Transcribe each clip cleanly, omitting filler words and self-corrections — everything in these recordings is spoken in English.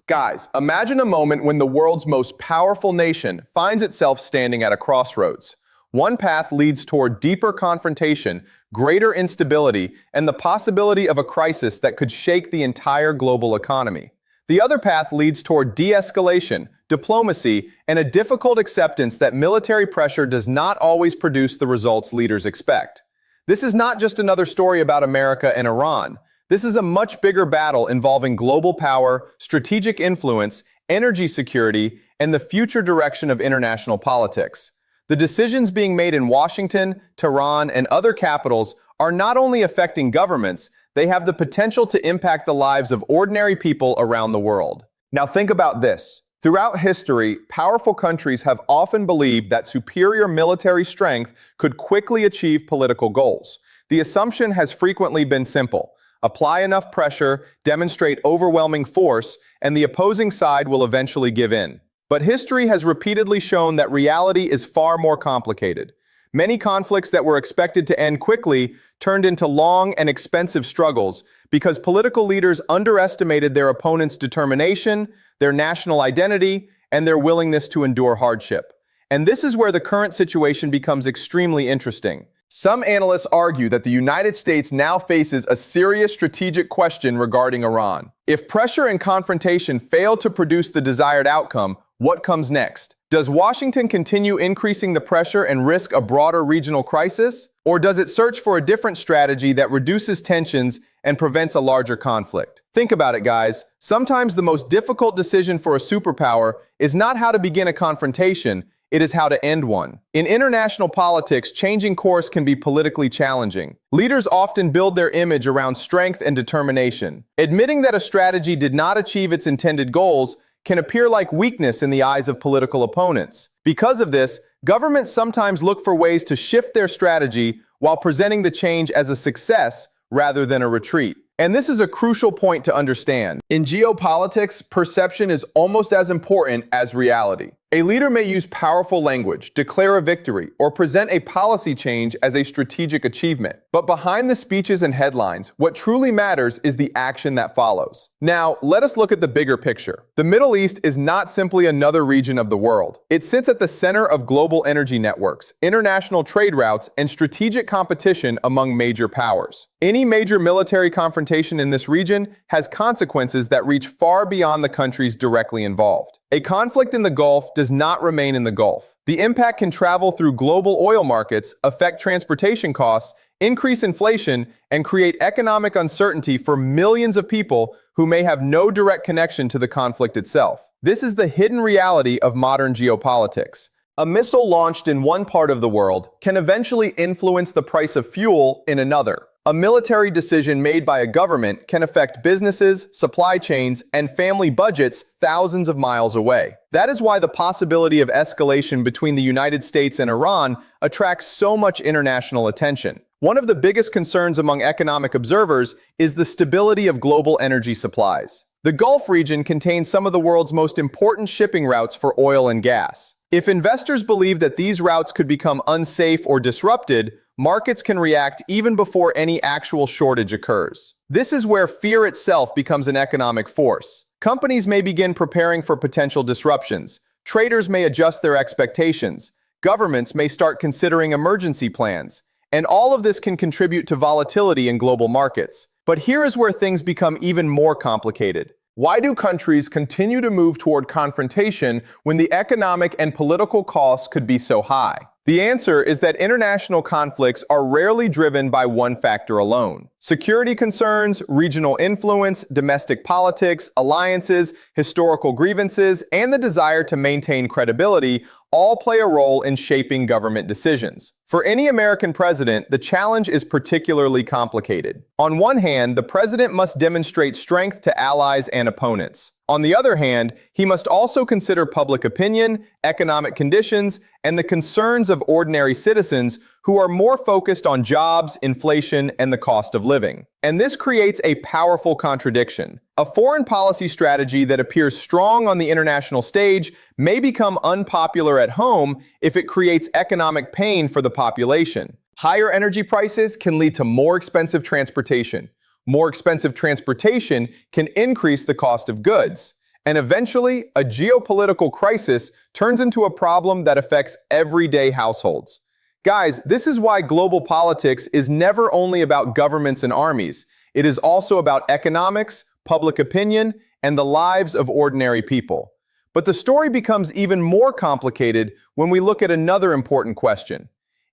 Guys, imagine a moment when the world's most powerful nation finds itself standing at a crossroads. One path leads toward deeper confrontation, greater instability, and the possibility of a crisis that could shake the entire global economy. The other path leads toward de-escalation, diplomacy, and a difficult acceptance that military pressure does not always produce the results leaders expect. This is not just another story about America and Iran. This is a much bigger battle involving global power, strategic influence, energy security, and the future direction of international politics. The decisions being made in Washington, Tehran, and other capitals are not only affecting governments, they have the potential to impact the lives of ordinary people around the world. Now think about this. Throughout history, powerful countries have often believed that superior military strength could quickly achieve political goals. The assumption has frequently been simple. Apply enough pressure, demonstrate overwhelming force, and the opposing side will eventually give in. But history has repeatedly shown that reality is far more complicated. Many conflicts that were expected to end quickly turned into long and expensive struggles because political leaders underestimated their opponent's determination, their national identity, and their willingness to endure hardship. And this is where the current situation becomes extremely interesting. Some analysts argue that the United States now faces a serious strategic question regarding Iran. If pressure and confrontation fail to produce the desired outcome, what comes next? Does Washington continue increasing the pressure and risk a broader regional crisis? Or does it search for a different strategy that reduces tensions and prevents a larger conflict? Think about it, guys. Sometimes the most difficult decision for a superpower is not how to begin a confrontation, it is how to end one. In international politics, changing course can be politically challenging. Leaders often build their image around strength and determination. Admitting that a strategy did not achieve its intended goals can appear like weakness in the eyes of political opponents. Because of this, governments sometimes look for ways to shift their strategy while presenting the change as a success rather than a retreat. And this is a crucial point to understand. In geopolitics, perception is almost as important as reality. A leader may use powerful language, declare a victory, or present a policy change as a strategic achievement. But behind the speeches and headlines, what truly matters is the action that follows. Now, let us look at the bigger picture. The Middle East is not simply another region of the world. It sits at the center of global energy networks, international trade routes, and strategic competition among major powers. Any major military confrontation in this region has consequences that reach far beyond the countries directly involved. A conflict in the Gulf does not remain in the Gulf. The impact can travel through global oil markets, affect transportation costs, increase inflation, and create economic uncertainty for millions of people who may have no direct connection to the conflict itself. This is the hidden reality of modern geopolitics. A missile launched in one part of the world can eventually influence the price of fuel in another. A military decision made by a government can affect businesses, supply chains, and family budgets thousands of miles away. That is why the possibility of escalation between the United States and Iran attracts so much international attention. One of the biggest concerns among economic observers is the stability of global energy supplies. The Gulf region contains some of the world's most important shipping routes for oil and gas. If investors believe that these routes could become unsafe or disrupted, markets can react even before any actual shortage occurs. This is where fear itself becomes an economic force. Companies may begin preparing for potential disruptions. Traders may adjust their expectations. Governments may start considering emergency plans. And all of this can contribute to volatility in global markets. But here is where things become even more complicated. Why do countries continue to move toward confrontation when the economic and political costs could be so high? The answer is that international conflicts are rarely driven by one factor alone. Security concerns, regional influence, domestic politics, alliances, historical grievances, and the desire to maintain credibility all play a role in shaping government decisions. For any American president, the challenge is particularly complicated. On one hand, the president must demonstrate strength to allies and opponents. On the other hand, he must also consider public opinion, economic conditions, and the concerns of ordinary citizens who are more focused on jobs, inflation, and the cost of living. And this creates a powerful contradiction. A foreign policy strategy that appears strong on the international stage may become unpopular at home if it creates economic pain for the population. Higher energy prices can lead to more expensive transportation. More expensive transportation can increase the cost of goods. And eventually, a geopolitical crisis turns into a problem that affects everyday households. Guys, this is why global politics is never only about governments and armies. It is also about economics, public opinion, and the lives of ordinary people. But the story becomes even more complicated when we look at another important question.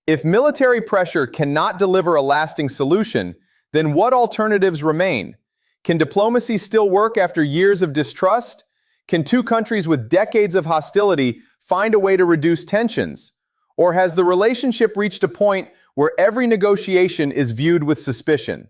If military pressure cannot deliver a lasting solution, then what alternatives remain? Can diplomacy still work after years of distrust? Can two countries with decades of hostility find a way to reduce tensions? Or has the relationship reached a point where every negotiation is viewed with suspicion?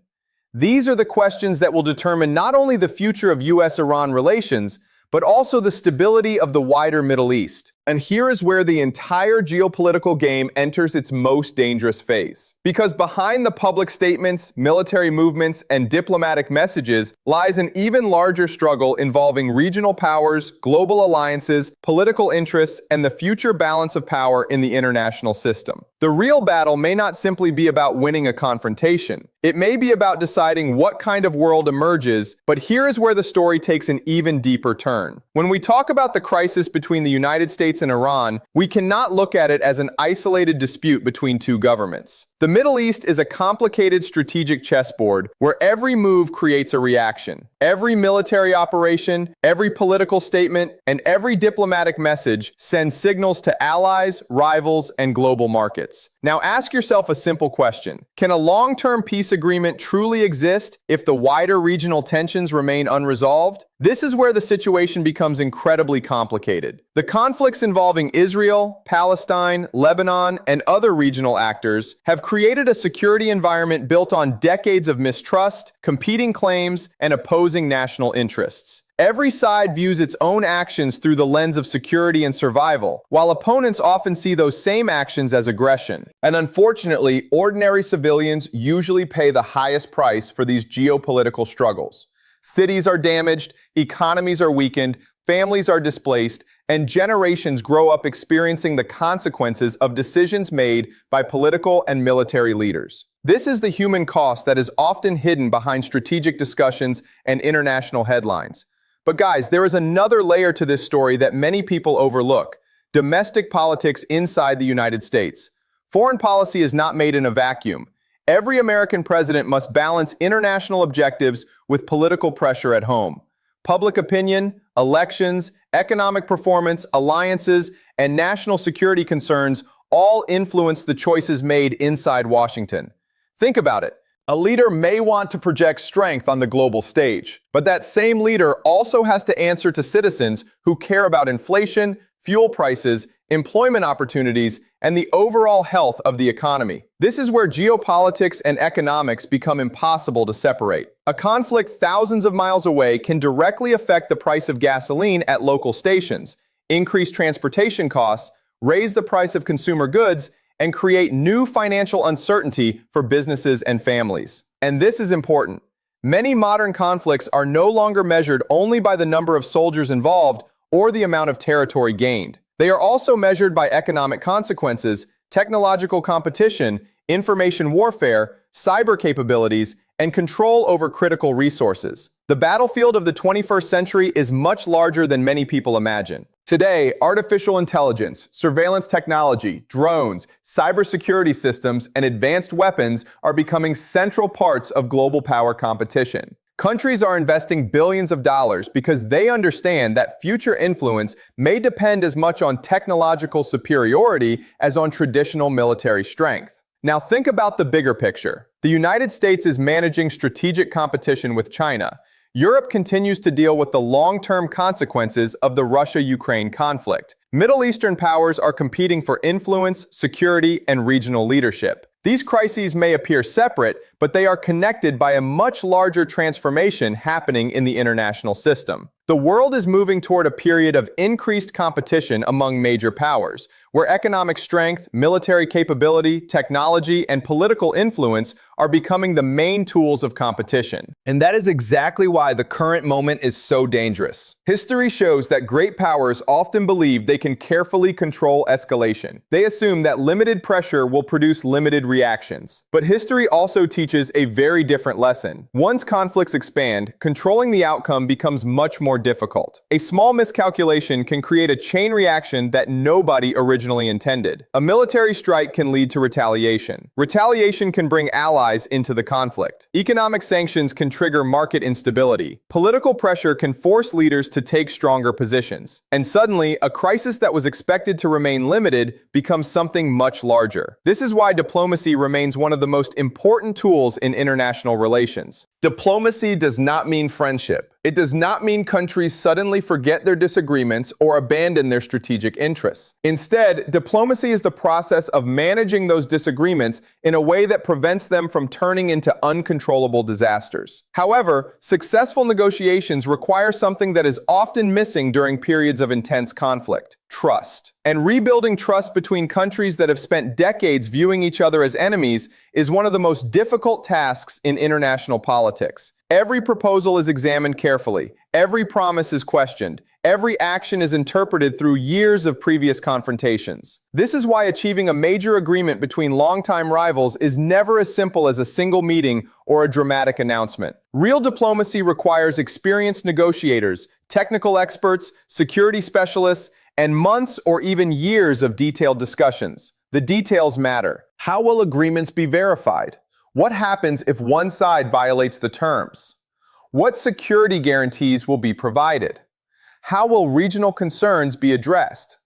These are the questions that will determine not only the future of US-Iran relations, but also the stability of the wider Middle East. And here is where the entire geopolitical game enters its most dangerous phase. Because behind the public statements, military movements, and diplomatic messages lies an even larger struggle involving regional powers, global alliances, political interests, and the future balance of power in the international system. The real battle may not simply be about winning a confrontation. It may be about deciding what kind of world emerges, but here is where the story takes an even deeper turn. When we talk about the crisis between the United States and Iran, we cannot look at it as an isolated dispute between two governments. The Middle East is a complicated strategic chessboard where every move creates a reaction. Every military operation, every political statement, and every diplomatic message sends signals to allies, rivals, and global markets. Now ask yourself a simple question. Can a long-term peace agreement truly exist if the wider regional tensions remain unresolved? This is where the situation becomes incredibly complicated. The conflicts involving Israel, Palestine, Lebanon, and other regional actors have created a security environment built on decades of mistrust, competing claims, and opposing national interests. Every side views its own actions through the lens of security and survival, while opponents often see those same actions as aggression. And unfortunately, ordinary civilians usually pay the highest price for these geopolitical struggles. Cities are damaged, economies are weakened, families are displaced, and generations grow up experiencing the consequences of decisions made by political and military leaders. This is the human cost that is often hidden behind strategic discussions and international headlines. But guys, there is another layer to this story that many people overlook: domestic politics inside the United States. Foreign policy is not made in a vacuum. Every American president must balance international objectives with political pressure at home. Public opinion, elections, economic performance, alliances, and national security concerns all influence the choices made inside Washington. Think about it. A leader may want to project strength on the global stage, but that same leader also has to answer to citizens who care about inflation, fuel prices, employment opportunities, and the overall health of the economy. This is where geopolitics and economics become impossible to separate. A conflict thousands of miles away can directly affect the price of gasoline at local stations, increase transportation costs, raise the price of consumer goods, and create new financial uncertainty for businesses and families. And this is important. Many modern conflicts are no longer measured only by the number of soldiers involved or the amount of territory gained. They are also measured by economic consequences, technological competition, information warfare, cyber capabilities, and control over critical resources. The battlefield of the 21st century is much larger than many people imagine. Today, artificial intelligence, surveillance technology, drones, cybersecurity systems, and advanced weapons are becoming central parts of global power competition. Countries are investing billions of dollars because they understand that future influence may depend as much on technological superiority as on traditional military strength. Now think about the bigger picture. The United States is managing strategic competition with China. Europe continues to deal with the long-term consequences of the Russia-Ukraine conflict. Middle Eastern powers are competing for influence, security, and regional leadership. These crises may appear separate, but they are connected by a much larger transformation happening in the international system. The world is moving toward a period of increased competition among major powers, where economic strength, military capability, technology, and political influence are becoming the main tools of competition. And that is exactly why the current moment is so dangerous. History shows that great powers often believe they can carefully control escalation. They assume that limited pressure will produce limited reactions. But history also teaches a very different lesson. Once conflicts expand, controlling the outcome becomes much more more difficult. A small miscalculation can create a chain reaction that nobody originally intended. A military strike can lead to retaliation. Retaliation can bring allies into the conflict. Economic sanctions can trigger market instability. Political pressure can force leaders to take stronger positions. And suddenly, a crisis that was expected to remain limited becomes something much larger. This is why diplomacy remains one of the most important tools in international relations. Diplomacy does not mean friendship. It does not mean countries suddenly forget their disagreements or abandon their strategic interests. Instead, diplomacy is the process of managing those disagreements in a way that prevents them from turning into uncontrollable disasters. However, successful negotiations require something that is often missing during periods of intense conflict: trust. And rebuilding trust between countries that have spent decades viewing each other as enemies is one of the most difficult tasks in international politics. Every proposal is examined carefully. Every promise is questioned. Every action is interpreted through years of previous confrontations. This is why achieving a major agreement between longtime rivals is never as simple as a single meeting or a dramatic announcement. Real diplomacy requires experienced negotiators, technical experts, security specialists, and months or even years of detailed discussions. The details matter. How will agreements be verified? What happens if one side violates the terms? What security guarantees will be provided? How will regional concerns be addressed?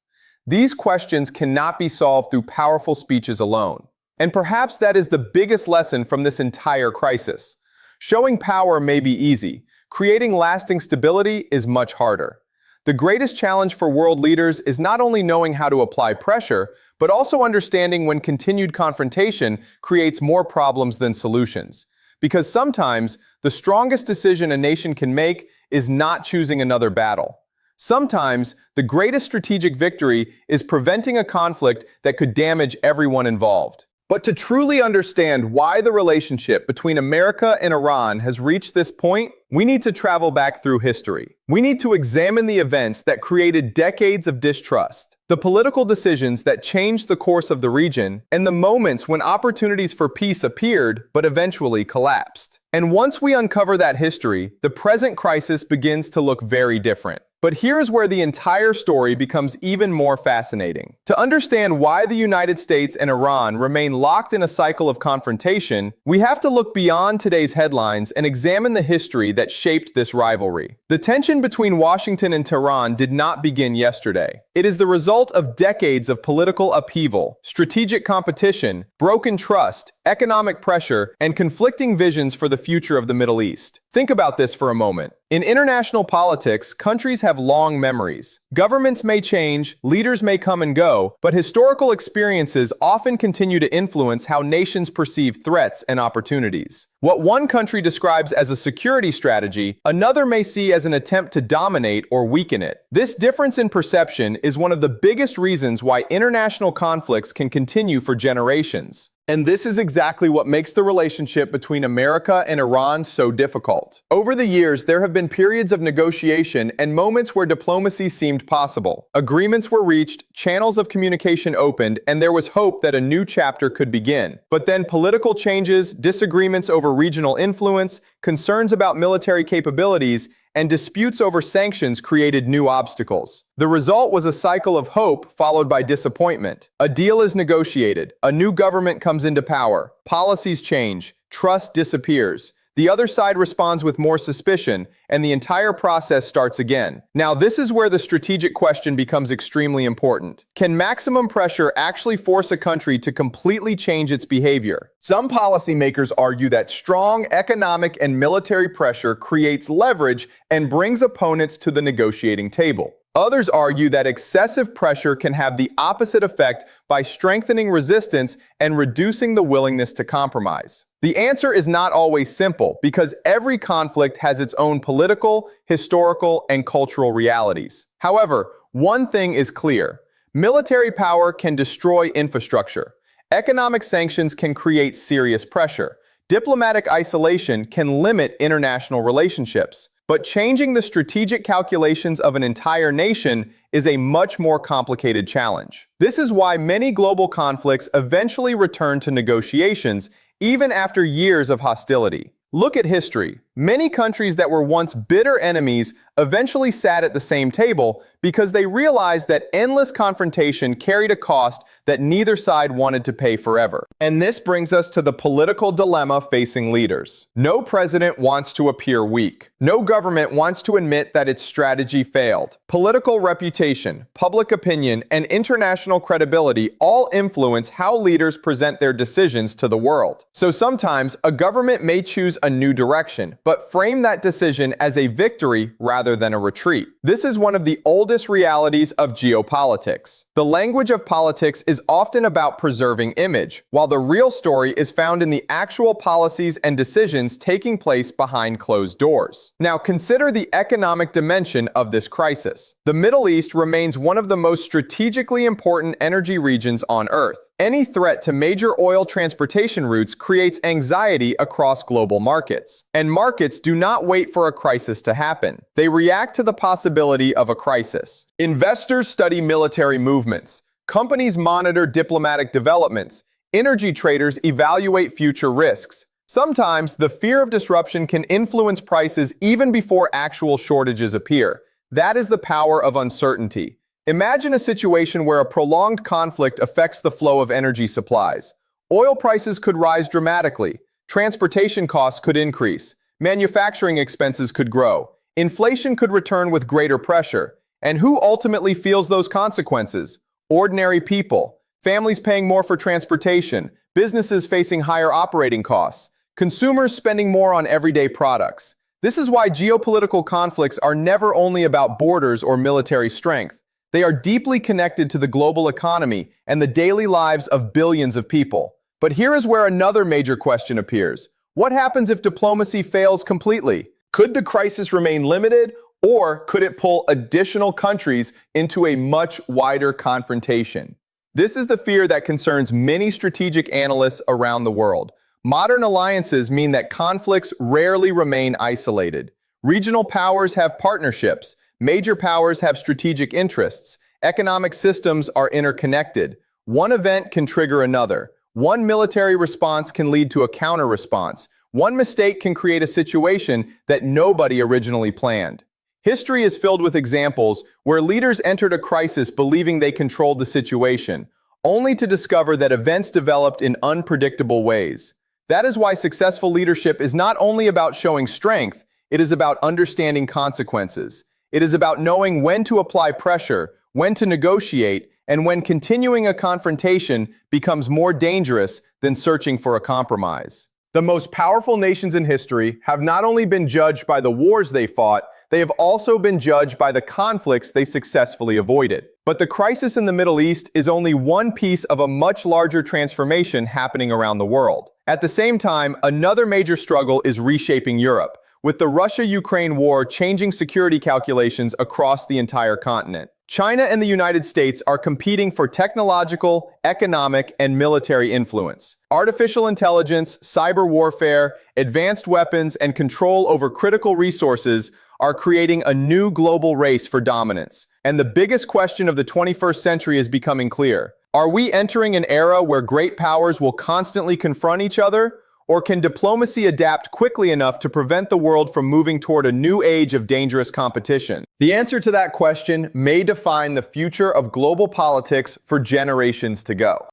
These questions cannot be solved through powerful speeches alone. And perhaps that is the biggest lesson from this entire crisis. Showing power may be easy. Creating lasting stability is much harder. The greatest challenge for world leaders is not only knowing how to apply pressure, but also understanding when continued confrontation creates more problems than solutions. Because sometimes, the strongest decision a nation can make is not choosing another battle. Sometimes, the greatest strategic victory is preventing a conflict that could damage everyone involved. But to truly understand why the relationship between America and Iran has reached this point, we need to travel back through history. We need to examine the events that created decades of distrust, the political decisions that changed the course of the region, and the moments when opportunities for peace appeared but eventually collapsed. And once we uncover that history, the present crisis begins to look very different. But here's where the entire story becomes even more fascinating. To understand why the United States and Iran remain locked in a cycle of confrontation, we have to look beyond today's headlines and examine the history that shaped this rivalry. The tension between Washington and Tehran did not begin yesterday. It is the result of decades of political upheaval, strategic competition, broken trust, economic pressure, and conflicting visions for the future of the Middle East. Think about this for a moment. In international politics, countries have long memories. Governments may change, leaders may come and go, but historical experiences often continue to influence how nations perceive threats and opportunities. What one country describes as a security strategy, another may see as an attempt to dominate or weaken it. This difference in perception is one of the biggest reasons why international conflicts can continue for generations. And this is exactly what makes the relationship between America and Iran so difficult. Over the years, there have been periods of negotiation and moments where diplomacy seemed possible. Agreements were reached, channels of communication opened, and there was hope that a new chapter could begin. But then political changes, disagreements over regional influence, concerns about military capabilities, and disputes over sanctions created new obstacles. The result was a cycle of hope followed by disappointment. A deal is negotiated, a new government comes into power, policies change, trust disappears. The other side responds with more suspicion, and the entire process starts again. Now, this is where the strategic question becomes extremely important. Can maximum pressure actually force a country to completely change its behavior? Some policymakers argue that strong economic and military pressure creates leverage and brings opponents to the negotiating table. Others argue that excessive pressure can have the opposite effect by strengthening resistance and reducing the willingness to compromise. The answer is not always simple because every conflict has its own political, historical, and cultural realities. However, one thing is clear: military power can destroy infrastructure. Economic sanctions can create serious pressure. Diplomatic isolation can limit international relationships. But changing the strategic calculations of an entire nation is a much more complicated challenge. This is why many global conflicts eventually return to negotiations, even after years of hostility. Look at history. Many countries that were once bitter enemies eventually sat at the same table because they realized that endless confrontation carried a cost that neither side wanted to pay forever. And this brings us to the political dilemma facing leaders. No president wants to appear weak. No government wants to admit that its strategy failed. Political reputation, public opinion, and international credibility all influence how leaders present their decisions to the world. So sometimes a government may choose a new direction, but frame that decision as a victory rather than a retreat. This is one of the oldest realities of geopolitics. The language of politics is often about preserving image, while the real story is found in the actual policies and decisions taking place behind closed doors. Now consider the economic dimension of this crisis. The Middle East remains one of the most strategically important energy regions on Earth. Any threat to major oil transportation routes creates anxiety across global markets. And markets do not wait for a crisis to happen. They react to the possibility of a crisis. Investors study military movements. Companies monitor diplomatic developments. Energy traders evaluate future risks. Sometimes the fear of disruption can influence prices even before actual shortages appear. That is the power of uncertainty. Imagine a situation where a prolonged conflict affects the flow of energy supplies. Oil prices could rise dramatically, transportation costs could increase, manufacturing expenses could grow, inflation could return with greater pressure. And who ultimately feels those consequences? Ordinary people, families paying more for transportation, businesses facing higher operating costs, consumers spending more on everyday products. This is why geopolitical conflicts are never only about borders or military strength. They are deeply connected to the global economy and the daily lives of billions of people. But here is where another major question appears. What happens if diplomacy fails completely? Could the crisis remain limited, or could it pull additional countries into a much wider confrontation? This is the fear that concerns many strategic analysts around the world. Modern alliances mean that conflicts rarely remain isolated. Regional powers have partnerships. Major powers have strategic interests. Economic systems are interconnected. One event can trigger another. One military response can lead to a counter-response. One mistake can create a situation that nobody originally planned. History is filled with examples where leaders entered a crisis believing they controlled the situation, only to discover that events developed in unpredictable ways. That is why successful leadership is not only about showing strength, it is about understanding consequences. It is about knowing when to apply pressure, when to negotiate, and when continuing a confrontation becomes more dangerous than searching for a compromise. The most powerful nations in history have not only been judged by the wars they fought, they have also been judged by the conflicts they successfully avoided. But the crisis in the Middle East is only one piece of a much larger transformation happening around the world. At the same time, another major struggle is reshaping Europe, with the Russia-Ukraine war changing security calculations across the entire continent. China and the United States are competing for technological, economic, and military influence. Artificial intelligence, cyber warfare, advanced weapons, and control over critical resources are creating a new global race for dominance. And the biggest question of the 21st century is becoming clear. Are we entering an era where great powers will constantly confront each other? Or can diplomacy adapt quickly enough to prevent the world from moving toward a new age of dangerous competition? The answer to that question may define the future of global politics for generations to go.